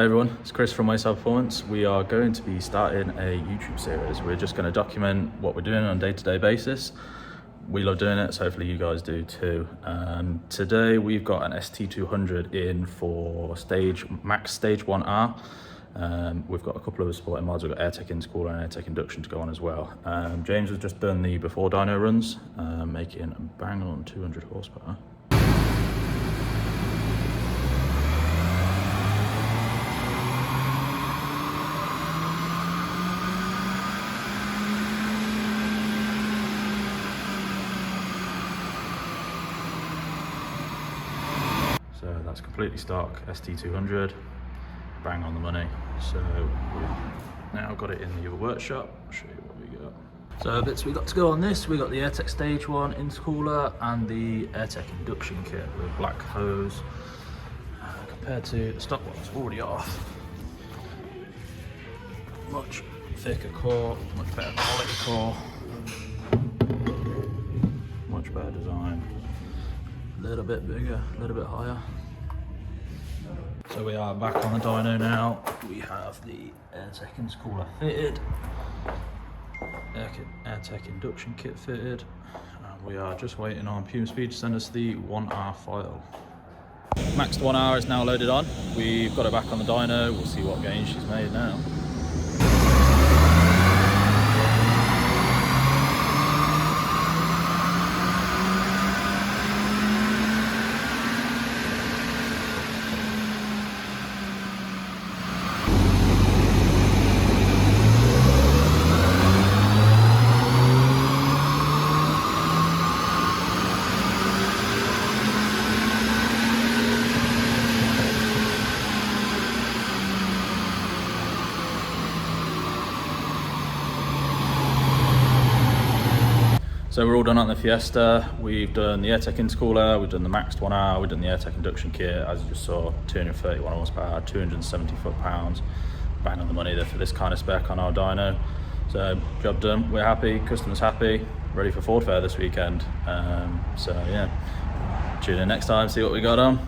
Hi everyone, it's Chris from Wayside Performance. We are going to be starting a YouTube series. We're just going to document what we're doing on a day-to-day basis. We love doing it, so hopefully you guys do too. Today we've got an ST200 in for max stage 1R. We've got a couple of supporting mods. We've got Airtec intercooler and Airtec induction to go on as well. James has just done the before dyno runs, making a bang on 200 horsepower. So that's completely stock ST200, bang on the money. So we've now got it in the other workshop. I'll show you what we got. So bits we got to go on this, we got the Airtec stage 1 intercooler and the Airtec induction kit with black hose. Compared to the stock one, it's already off. Much thicker core, much better quality core, much better design. A little bit bigger, a little bit higher. So we are back on the dyno now. We have the Airtec intercooler fitted, Airtec induction kit fitted, and we are just waiting on Puma Speed to send us the 1R file. MAXD 1R is now loaded on. We've got it back on the dyno. We'll see what gains she's made now. So we're all done on the Fiesta. We've done the Airtec intercooler, we've done the MAXD 1R, we've done the Airtec induction kit, as you just saw, 231 horsepower, 270 foot-pounds. Bang on the money there for this kind of spec on our dyno. So job done, we're happy, customers happy, ready for Ford Fair this weekend. So yeah, tune in next time, see what we got on.